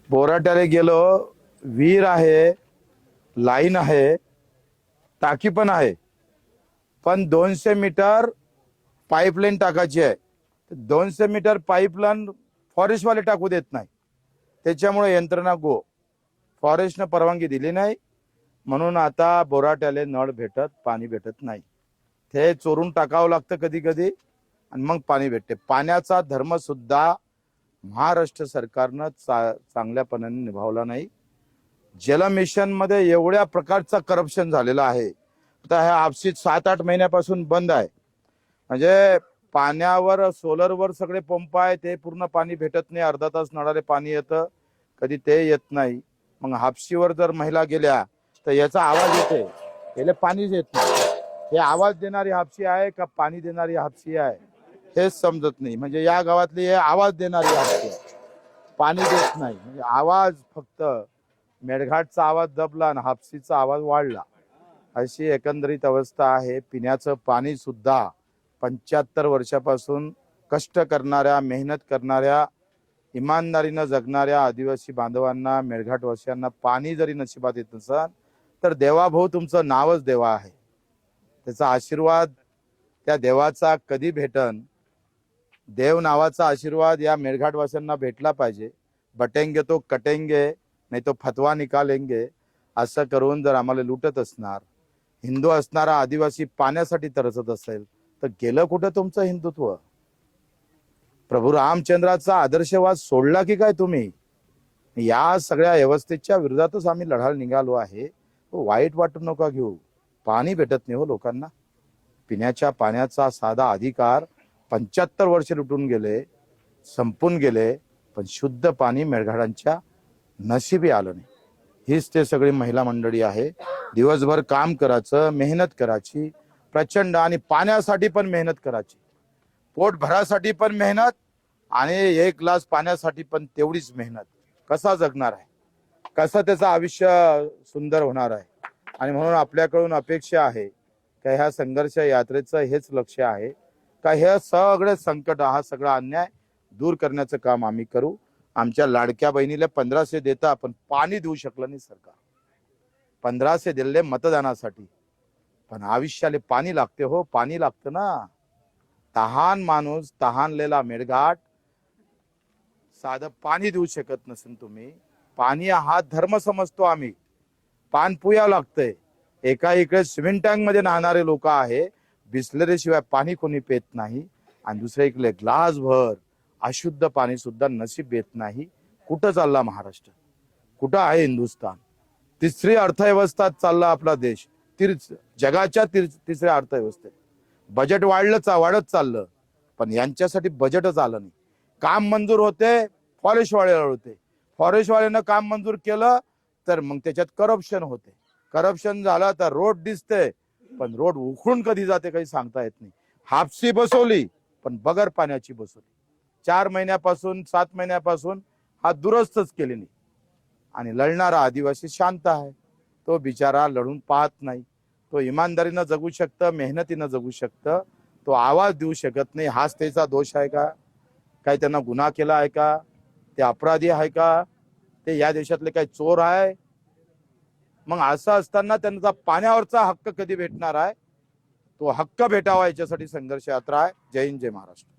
बोराट्याला गेलो, विहीर आहे, लाईन आहे, टाकी पण आहे, पण 200 मीटर पाईपलाईन टाकायची आहे. 200 मीटर पाईपलाईन फॉरेस्टवाले टाकू देत नाही. त्याच्यामुळे यंत्रणा गो. फॉरेस्टनं परवानगी दिली नाही, म्हणून आता बोराट्याले नळ भेटत, पाणी भेटत नाही. ते चोरून टाकावं लागतं कधी कधी आणि मग पाणी भेटते. पाण्याचा धर्म सुद्धा महाराष्ट्र सरकारनं चांगल्यापणाने निभावला नाही. जल मिशन मध्ये एवढ्या प्रकारचा करप्शन झालेला आहे. आता ह्या आपशीत 7-8 महिन्यापासून बंद आहे. म्हणजे पाण्यावर सोलरवर सगळे पंप आहे, ते पूर्ण पाणी भेटत नाही. अर्धा तास नळाले पाणी येतं, कधी ते येत नाही. मग हापशीवर जर महिला गेल्या तर याचा आवाज येते, याला पाणीच येत नाही. हे आवाज देणारी हापशी आहे का पाणी देणारी हापशी आहे हेच समजत नाही. म्हणजे या गावातली हे आवाज देणारी हापशी आहे, पाणी देत नाही. म्हणजे आवाज फक्त मेळघाटचा आवाज दबला आणि हापशीचा आवाज वाढला, अशी एकंदरीत अवस्था आहे. पिण्याचं पाणी सुद्धा 75 वर्षापासून कष्ट करणाऱ्या, मेहनत करणाऱ्या, इमानदारीनं जगणाऱ्या आदिवासी बांधवांना, मेळघाटवासियांना पाणी जरी नशिबात येत नसेल तर देवाभाऊ तुमचं नावच देवा आहे. त्याचा आशीर्वाद त्या देवाचा कधी भेटन, देव नावाचा आशीर्वाद या मेळघाटवासियांना भेटला पाहिजे. बटेंगे तो कटेंगे, नाही तो फतवा निकालेंगे, असं करून जर आम्हाला लुटत असणार, हिंदू असणारा आदिवासी पाण्यासाठी तरसत असेल तर गेलं कुठं तुमचं हिंदुत्व? प्रभू रामचंद्राचा आदर्शवाद सोडला की काय तुम्ही? या सगळ्या व्यवस्थेच्या विरोधातच आम्ही लढायला निघालो आहे. वाईट वाटू नका घेऊ. पाणी भेटत नाही हो लोकांना. पिण्याच्या पाण्याचा साधा अधिकार 75 वर्ष लुटून गेले, संपून गेले, पण शुद्ध पाणी मेळघाटांच्या नशिबी आलं नाही. हीच ते सगळी महिला मंडळी आहे. दिवसभर काम करायचं, मेहनत करायची प्रचंड, आणि पाण्यासाठी पण मेहनत करायची, पोट भरासाठी पण मेहनत, आणि 1 ग्लास पाण्यासाठी पण तेवढीच मेहनत. कसा जगणार आहे, कसं त्याचं आयुष्य सुंदर होणार आहे? आणि म्हणून आपल्याकडून अपेक्षा आहे का ह्या संघर्ष यात्रेचं हेच लक्ष आहे का हे सगळे संकट, हा सगळा अन्याय दूर करण्याचं काम आम्ही करू. आमच्या लाडक्या बहिणीला 1500 देता, पण पाणी देऊ शकलं नाही सरकार. 1500 दिले मतदानासाठी, पण आयुष्याला पाणी लागते हो, पाणी लागतं ना. तहान माणूस, तहानलेला मेळघाट साधं पाणी देऊ शकत नसेल तुम्ही. पाणी हा धर्म समजतो आम्ही. पान पुया लागतंय. एका इकडे स्विमिंग टँक मध्ये नाहणारे लोक आहे, बिस्लरी शिवाय पाणी कोणी पेत नाही, आणि दुसऱ्या इकडे ग्लास भर अशुद्ध पाणी सुद्धा नशीब येत नाही. कुठं चालला महाराष्ट्र? कुठं आहे हिंदुस्थान? तिसरी अर्थव्यवस्था चालला आपला देश, जगाच्या तिसऱ्या अर्थव्यवस्थेत. बजेट वाढत चाललं, पण यांच्यासाठी बजेटच आलं नाही. काम मंजूर होते, फॉरेस्टवाल्याला होते. फॉरेस्टवाल्यानं काम मंजूर केलं तर मग त्याच्यात करप्शन होते. करप्शन झालं तर रोड दिसते, पण रोड उखडून कधी जाते काही सांगता येत नाही. हापसी बसवली, पण बगर पाण्याची बसवली. 4 महिन्यापासून 7 महिन्यापासून हा दुरुस्तच केली नाही. आणि लढणारा आदिवासी शांत आहे. तो बिचारा लढून पाहत नाही. तो इमानदारीनं जगू शकतं, मेहनतीनं जगू शकतं. तो आवाज देऊ शकत नाही. हाच त्याचा दोष आहे का? काही त्यांना गुन्हा केला आहे का? ते अपराधी आहे का? ते या देशातले काही चोर आहे? मग असं असताना त्यांचा पाण्यावरचा हक्क कधी भेटणार आहे? तो हक्क भेटावा याच्यासाठी संघर्ष यात्रा आहे. जय हिंद, जय महाराष्ट्र.